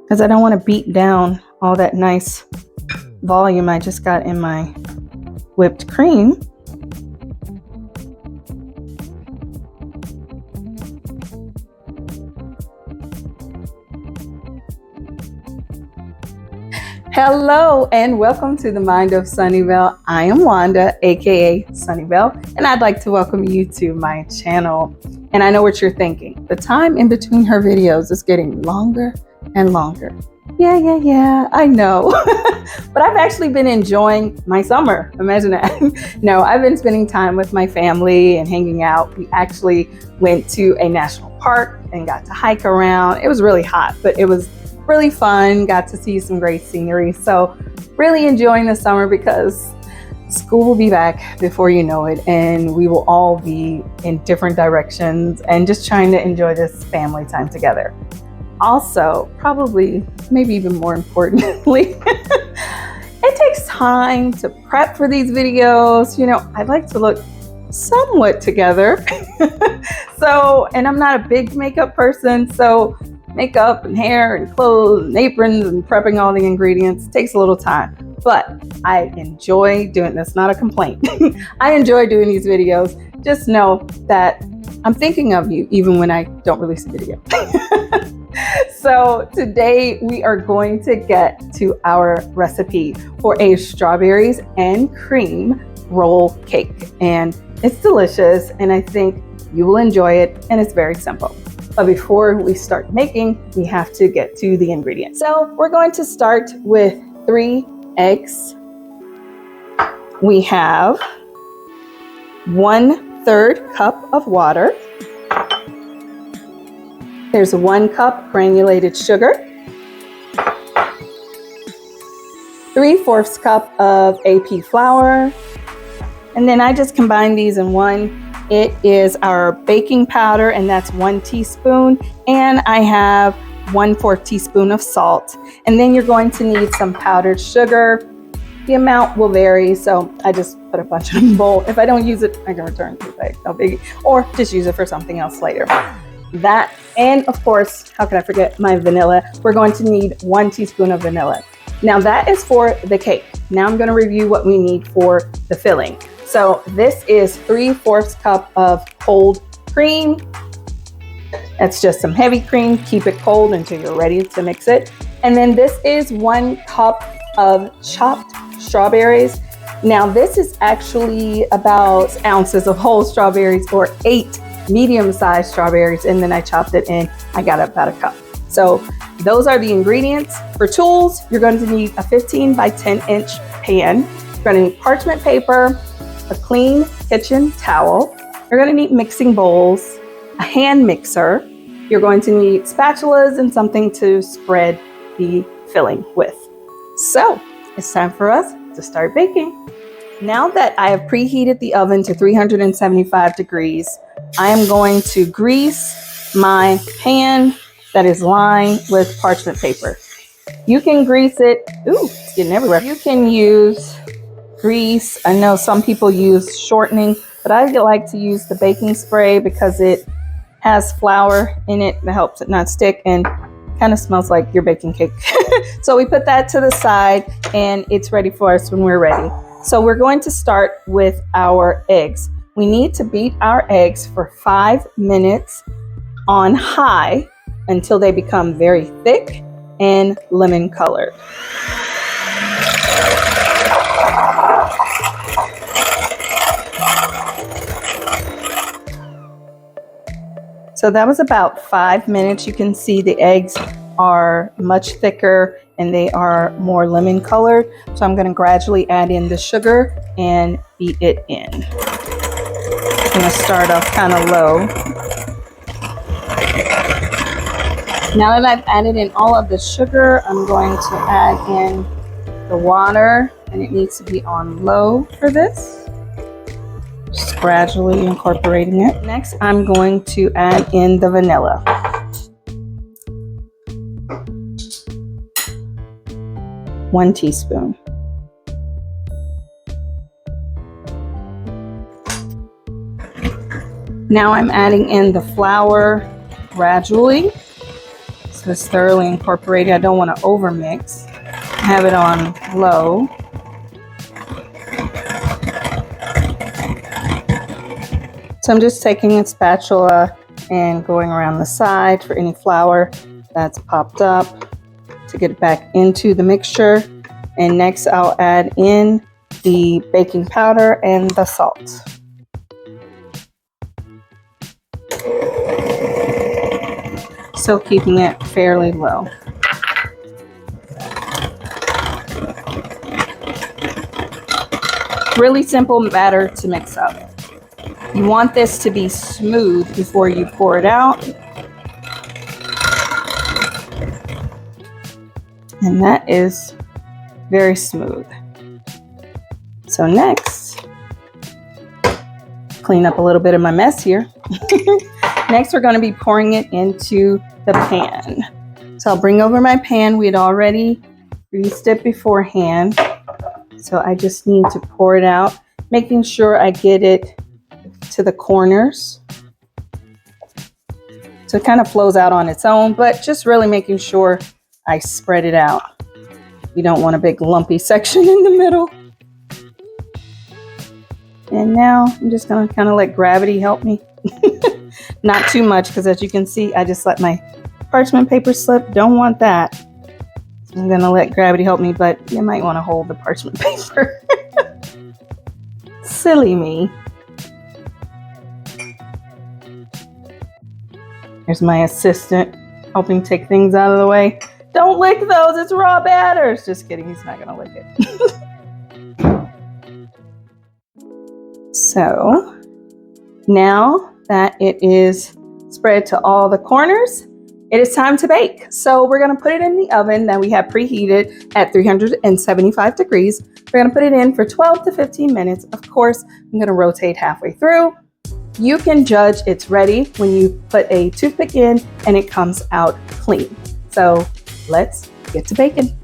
because I don't want to beat down all that nice volume I just got in my whipped cream. Hello and welcome to the Mind of Sunnyvale. I am Wanda, aka Sunnyvale, and I'd like to welcome you to my channel. And I know what you're thinking. The time in between her videos is getting longer and longer. Yeah, I know. But I've actually been enjoying my summer. Imagine that. No, I've been spending time with my family and hanging out. We actually went to a national park and got to hike around. It was really hot, but it was really fun. Got to see some great scenery. So really enjoying the summer because school will be back before you know it, and we will all be in different directions and just trying to enjoy this family time together. Also, probably, maybe even more importantly, it takes time to prep for these videos. You know, I'd like to look somewhat together. And I'm not a big makeup person, so makeup and hair and clothes and aprons and prepping all the ingredients takes a little time. But I enjoy doing this, not a complaint. I enjoy doing these videos. Just know that I'm thinking of you even when I don't release a video. So today we are going to get to our recipe for a strawberries and cream roll cake. And it's delicious, and I think you will enjoy it, and it's very simple. But before we start making, we have to get to the ingredients. So we're going to start with 3 eggs. We have 1/3 cup of water. There's 1 cup granulated sugar, 3/4 cup of AP flour, and then I just combine these in one. It is our baking powder, and that's 1 teaspoon, and I have 1/4 teaspoon of salt. And then you're going to need some powdered sugar. The amount will vary, so I just put a bunch in a bowl. If I don't use it, I can return it to the bag, or just use it for something else later. That, and of course, how could I forget my vanilla? We're going to need 1 teaspoon of vanilla. Now that is for the cake. Now I'm going to review what we need for the filling. So this is 3/4 cup of cold cream. That's just some heavy cream. Keep it cold until you're ready to mix it. And then this is 1 cup of chopped strawberries. Now this is actually about ounces of whole strawberries, or 8 medium-sized strawberries, and then I chopped it and I got about a cup. So those are the ingredients. For tools, you're going to need a 15 by 10 inch pan. You're going to need parchment paper, a clean kitchen towel. You're going to need mixing bowls, a hand mixer. You're going to need spatulas and something to spread the filling with. So it's time for us to start baking. Now that I have preheated the oven to 375 degrees, I am going to grease my pan that is lined with parchment paper. You can grease it, it's getting everywhere. You can use grease. I know some people use shortening, but I like to use the baking spray because it has flour in it that helps it not stick and kind of smells like you're baking cake. So we put that to the side and it's ready for us when we're ready. So we're going to start with our eggs. We need to beat our eggs for 5 minutes on high until they become very thick and lemon colored. So that was about 5 minutes. You can see the eggs are much thicker and they are more lemon colored. So I'm going to gradually add in the sugar and beat it in. I'm going to start off kind of low. Now that I've added in all of the sugar, I'm going to add in the water, and it needs to be on low for this. Just gradually incorporating it. Next, I'm going to add in the vanilla. One teaspoon. Now I'm adding in the flour gradually. So it's thoroughly incorporated. I don't want to over mix. Have it on low. So I'm just taking a spatula and going around the side for any flour that's popped up to get it back into the mixture. And next I'll add in the baking powder and the salt. Still keeping it fairly low. Really simple batter to mix up. You want this to be smooth before you pour it out. And that is very smooth. So next, clean up a little bit of my mess here. Next, we're going to be pouring it into the pan. So I'll bring over my pan. We had already greased it beforehand. So I just need to pour it out, making sure I get it to the corners. So it kind of flows out on its own, but just really making sure I spread it out. You don't want a big lumpy section in the middle. And now I'm just going to kind of let gravity help me. Not too much, because as you can see, I just let my parchment paper slip. Don't want that. So I'm going to let gravity help me, but you might want to hold the parchment paper. Silly me. Here's my assistant helping take things out of the way. Don't lick those, it's raw batters. Just kidding, he's not gonna lick it. So now that it is spread to all the corners, it is time to bake. So we're gonna put it in the oven that we have preheated at 375 degrees. We're gonna put it in for 12 to 15 minutes. Of course, I'm gonna rotate halfway through. You can judge it's ready when you put a toothpick in and it comes out clean. So let's get to baking.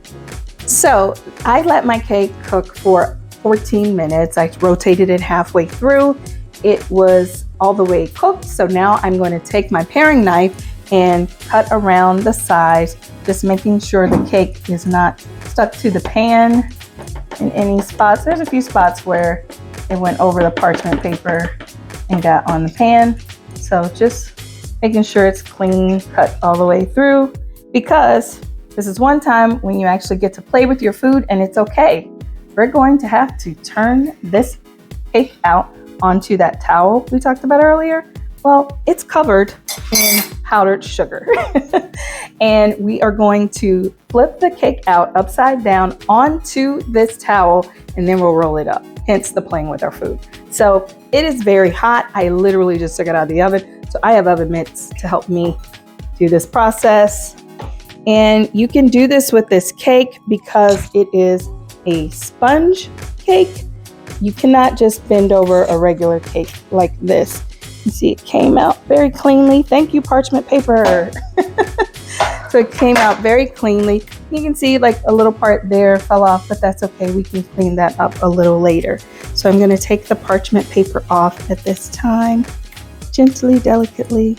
So I let my cake cook for 14 minutes. I rotated it halfway through. It was all the way cooked. So now I'm going to take my paring knife and cut around the sides, just making sure the cake is not stuck to the pan in any spots. There's a few spots where it went over the parchment paper and got on the pan. So just making sure it's clean, cut all the way through, because this is one time when you actually get to play with your food and it's okay. We're going to have to turn this cake out onto that towel we talked about earlier. Well, it's covered in powdered sugar. And we are going to flip the cake out upside down onto this towel, and then we'll roll it up. Hence the playing with our food. So it is very hot. I literally just took it out of the oven. So I have oven mitts to help me do this process. And you can do this with this cake because it is a sponge cake. You cannot just bend over a regular cake like this. You see it came out very cleanly. Thank you, parchment paper. So it came out very cleanly. You can see like a little part there fell off, but that's okay. We can clean that up a little later. So I'm going to take the parchment paper off at this time, gently, delicately.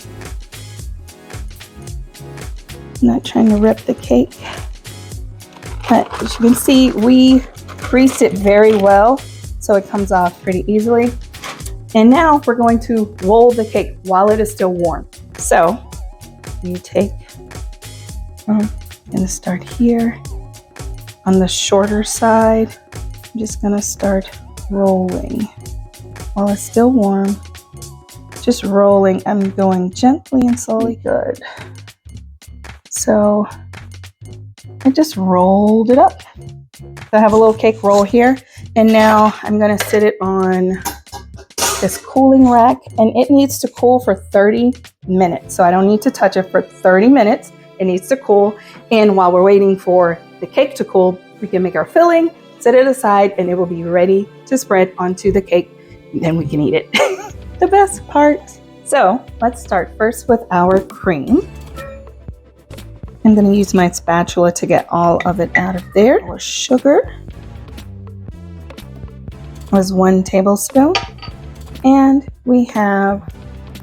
I'm not trying to rip the cake. But as you can see, we greased it very well, so it comes off pretty easily. And now we're going to roll the cake while it is still warm. So you take, I'm going to start here on the shorter side. I'm just going to start rolling while it's still warm. Just rolling. I'm going gently and slowly. Good. So I just rolled it up. So I have a little cake roll here, and now I'm going to sit it on this cooling rack, and it needs to cool for 30 minutes. So I don't need to touch it for 30 minutes. It needs to cool. And while we're waiting for the cake to cool, we can make our filling, set it aside, and it will be ready to spread onto the cake. And then we can eat it. The best part. So let's start first with our cream. I'm going to use my spatula to get all of it out of there. Our sugar was 1 tablespoon. And we have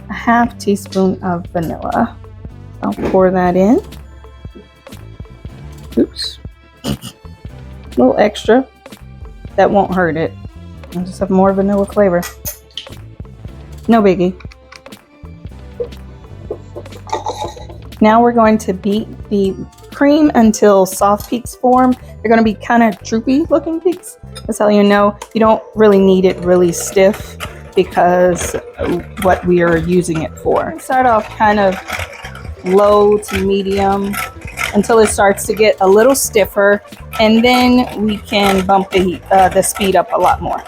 a 1/2 teaspoon of vanilla. I'll pour that in. little extra. That won't hurt it. I'll just have more vanilla flavor. No biggie. Now we're going to beat the cream until soft peaks form. They're going to be kind of droopy looking peaks. That's how you know. You don't really need it really stiff because of what we are using it for. Start off kind of low to medium until it starts to get a little stiffer, and then we can bump the speed up a lot more.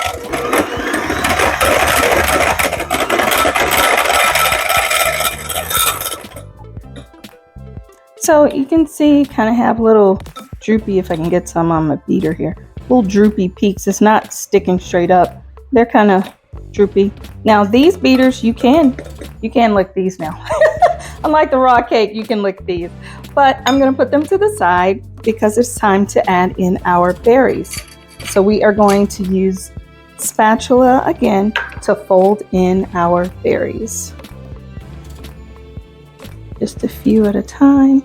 So you can see kind of have little droopy, if I can get some on my beater here, little droopy peaks. It's not sticking straight up. They're kind of droopy. Now these beaters, you can lick these now. Unlike the raw cake, you can lick these. But I'm gonna put them to the side because it's time to add in our berries. So we are going to use spatula again to fold in our berries. Just a few at a time,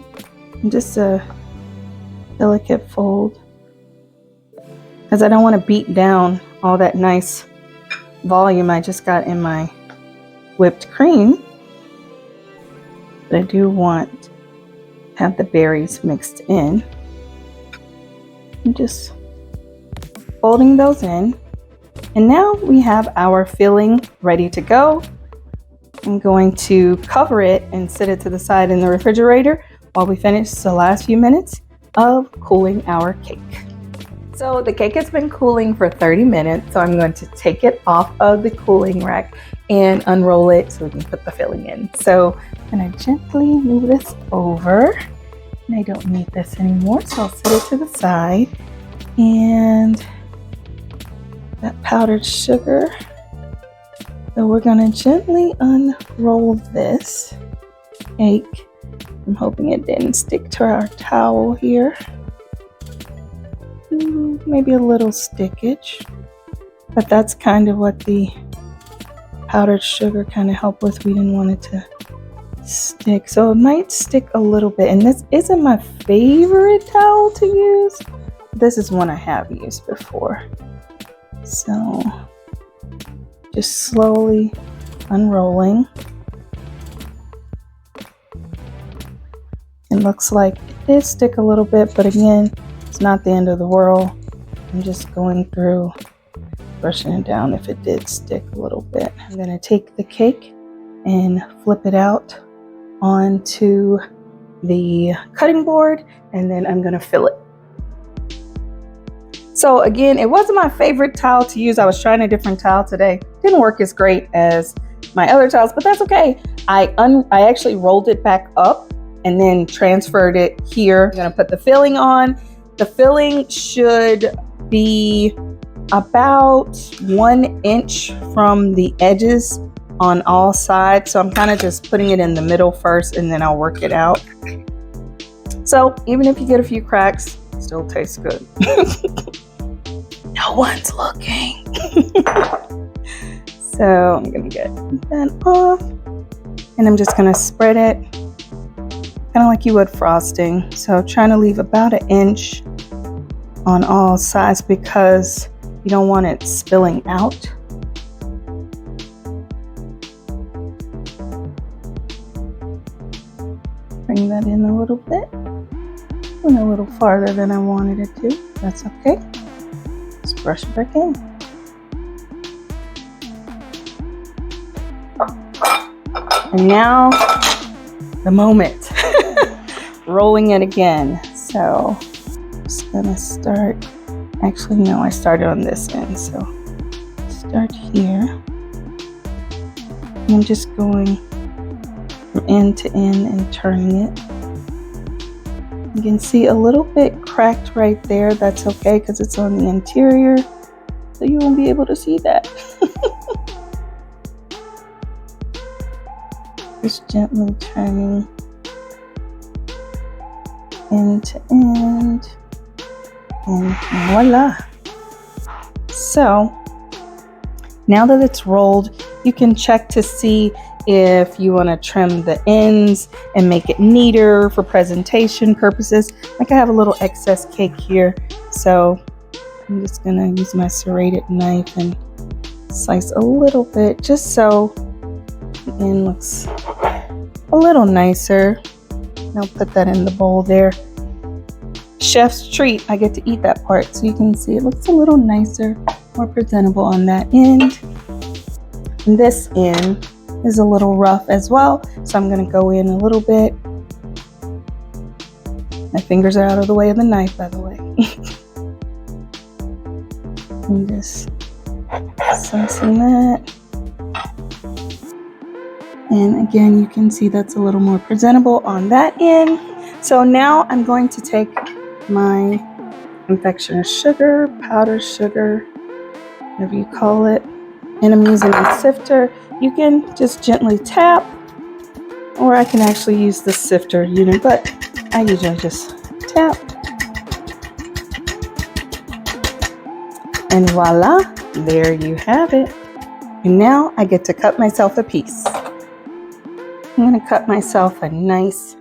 and just a delicate fold, because I don't want to beat down all that nice volume I just got in my whipped cream, but I do want to have the berries mixed in. I'm just folding those in, and now we have our filling ready to go. I'm going to cover it and set it to the side in the refrigerator while we finish the last few minutes of cooling our cake. So the cake has been cooling for 30 minutes, so I'm going to take it off of the cooling rack and unroll it so we can put the filling in. So I'm going to gently move this over, and I don't need this anymore, so I'll set it to the side. And that powdered sugar. So we're going to gently unroll this cake. I'm hoping it didn't stick to our towel here. Maybe a little stickage, but that's kind of what the powdered sugar kind of helped with. We didn't want it to stick, so it might stick a little bit. And this isn't my favorite towel to use. This is one I have used before. So just slowly unrolling. It looks like it did stick a little bit, but again, it's not the end of the world. I'm just going through, brushing it down if it did stick a little bit. I'm gonna take the cake and flip it out onto the cutting board, and then I'm gonna fill it. So again, it wasn't my favorite towel to use. I was trying a different towel today. Didn't work as great as my other towels, but that's okay. I actually rolled it back up and then transferred it here. I'm gonna put the filling on. The filling should be about 1 inch from the edges on all sides. So I'm kind of just putting it in the middle first, and then I'll work it out. So even if you get a few cracks, it still tastes good. No one's looking. So I'm gonna get that off, and I'm just gonna spread it kind of like you would frosting. So trying to leave about 1 inch on all sides because you don't want it spilling out. Bring that in a little bit. Went a little farther than I wanted it to. That's okay. Just brush it back in. And now the moment. Rolling it again. So I'm just gonna start. Actually, no, I started on this end. So start here. And I'm just going from end to end and turning it. You can see a little bit cracked right there. That's okay because it's on the interior, so you won't be able to see that. Just gently turning end to end, and voila. So now that it's rolled, you can check to see if you want to trim the ends and make it neater for presentation purposes. Like I have a little excess cake here, so I'm just gonna use my serrated knife and slice a little bit just so the end looks a little nicer. I'll put that in the bowl there. Chef's treat, I get to eat that part, so you can see it looks a little nicer, more presentable on that end. And this end is a little rough as well, so I'm going to go in a little bit. My fingers are out of the way of the knife, by the way. And just slicing that. And again, you can see that's a little more presentable on that end. So now I'm going to take my confectioner sugar, powdered sugar, whatever you call it, and I'm using a sifter. You can just gently tap, or I can actually use the sifter unit, but I usually just tap. And voila, there you have it. And now I get to cut myself a piece. I'm going to cut myself a nice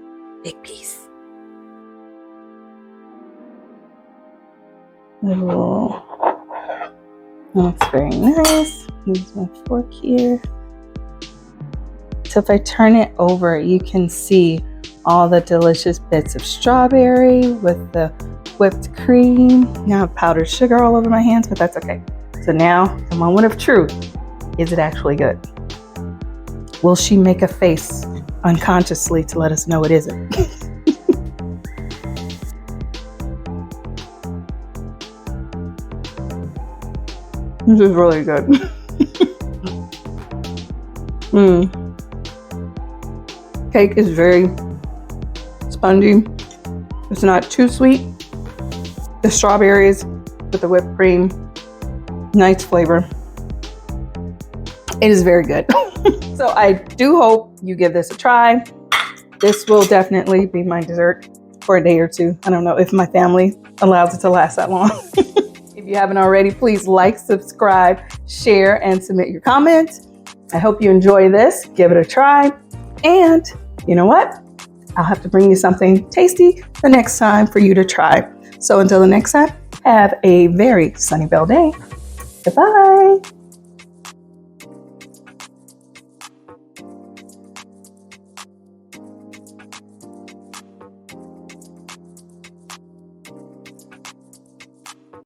big piece. Ooh, that's very nice. Use my fork here. So if I turn it over, you can see all the delicious bits of strawberry with the whipped cream. Now I have powdered sugar all over my hands, but that's okay. So now the moment of truth. Is it actually good? Will she make a face unconsciously to let us know it isn't? This is really good. Cake is very spongy. It's not too sweet. The strawberries with the whipped cream, nice flavor. It is very good. So I do hope you give this a try. This will definitely be my dessert for a day or two. I don't know if my family allows it to last that long. If you haven't already, please like, subscribe, share, and submit your comments. I hope you enjoy this. Give it a try. And you know what? I'll have to bring you something tasty the next time for you to try. So until the next time, have a very Sunny Belle day. Goodbye.